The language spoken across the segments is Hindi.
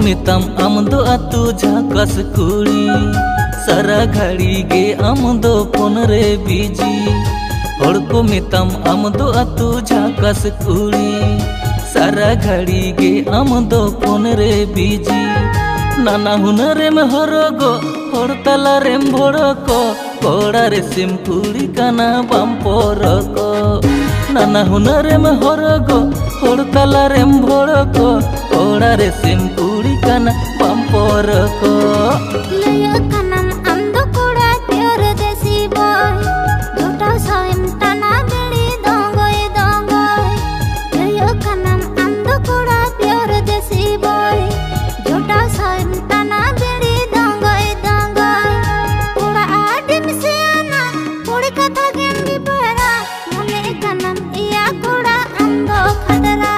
मिताम आमदो आतु झाकास कुड़ी सारा घड़ी गे आमदो फोन रे बिजी हर को मिताम आमदो आतु झाकास कुड़ी सारा घड़ी गे आमदो फोन रे बिजी नाना हुनरेम हरगो हर तालारेम भड़को कोड़ा रे सिम कुड़ी काना बाम परको नाना हुनरेम हरगो हर तालारेम भड़को कोड़ा रे सिम कुड़ी काना बाम परको लया कानम आमदो कोड़ा प्योर देसी बॉय जोटा साइम टाना बेड़ी दंगोय दंगोय लया कानम आमदो कोड़ा प्योर देसी बॉय जोटा साइम टाना बेड़ी दंगोय दंगोय कोड़ा आदिम से आना कोड़ी कथा गेम भी पड़ा मने कानम इया कोड़ा आमदो खदरा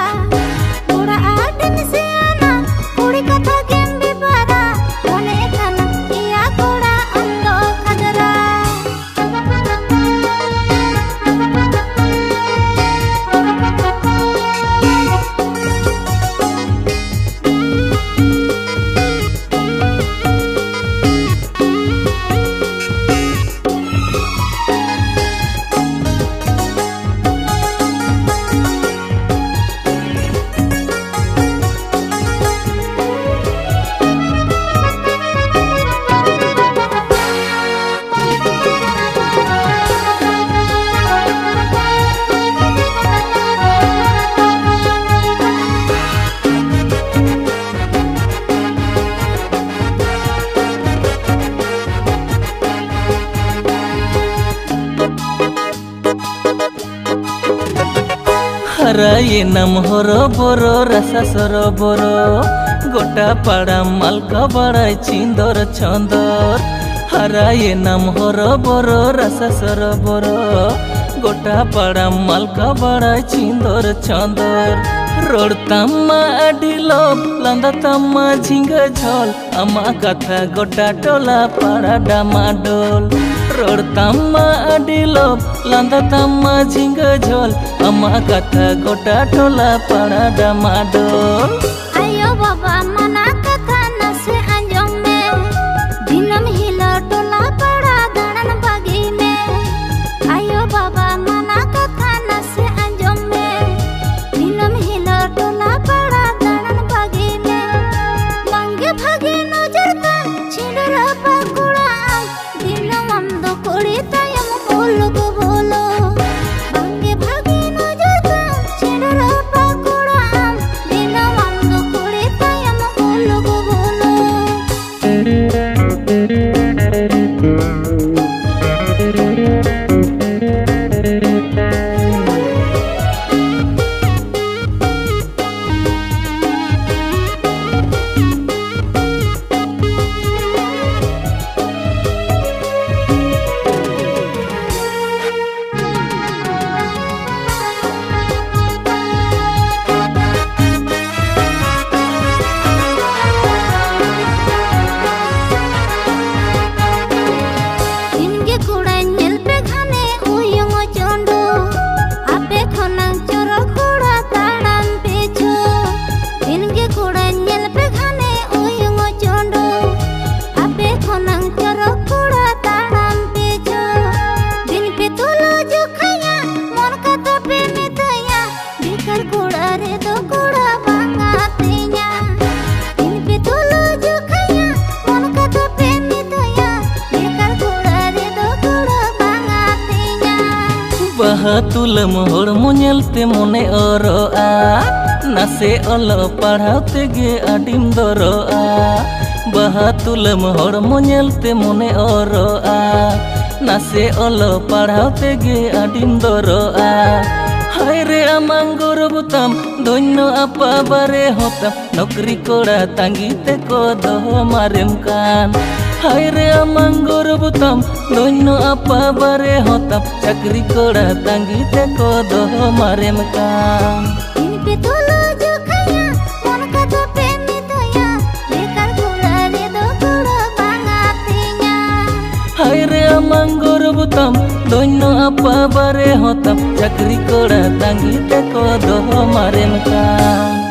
कोड़ा आदिम से आना कोड़ी कथा गेम भी पड़ा मने कानम इया कोड़ा आमदो खदरा हराये नाम हरो बरो रसा सरोबर गोटा पाड़ा मालका बड़ाई चिंदर छंदर हराये नाम हरो बरो रसा सरोबर गोटा पाड़ा मालका बड़ाई चिंदर छंदर रोडतामा आडिलोब लांदातामा झिंगा झोल आमा कथा गोटा टोला पाड़ा डामाडोल रोडतामा आडिलोब लांदातामा झिंगा झोल आमा कथा गोटा टोला पाड़ा डामाडोल आयो बाबा मना कथा नसे अंजम में दिनम हिला टोला पाड़ा दाड़न बागी में आयो बाबा मना कथा नसे अंजम में दिनम हिला टोला पाड़ा दाड़न बागी में बांगे भागे नजर तन छिंडरा पाकुड़ा दिनम आमदो कोड़ी तायम बोलो गो बोलो बांगे भागे नजर तन छिंडरा पाकुड़ा दिनम आमदो कोड़ी तायम बोलो गो बोलो इनके कोड़ा नेल पे खाने उयंग चोंडो आपे खनंग चोरो कोड़ा ताड़म पेचो इनके कोड़ा नेल पे खाने उयंग चोंडो आपे खनंग चोरो कोड़ा ताड़म पेचो दिन पे तोलो जो खाया मन का तो पे मितया बेकार कोड़ा रे दो कोड़ा बांगा तेया दिन पे तोलो जो खाया मन का तो पे मितया बेकार कोड़ा रे दो कोड़ा बांगा तेया बाहा तुलम हड़मो नेलते मने अरोआ नासे अलो पढ़ाते गे आडिम दरोआ बाहा तुलम हड़मो नेलते मने अरोआ नासे अलो पढ़ाते गे आडिम दरोआ हाय रे आमां गौरबताम धन्य आपा बारे होताम नौकरी कोड़ा तांगीते को दोहो मारेम कान हाय रे आमां गौरबताम धन्य आपा बारे होताम चाकरी कोड़ा तांगीते को दोहो मारेम कान दिन पे तोलो जो खाया मन का तो पे मितया बेकार कोड़ा रे दो कोड़ा बांगा तेया हाय रे आमां गौरबताम धन्य आपा बारे होताम चाकरी कोड़ा तांगीते को दोहो मारेम कान।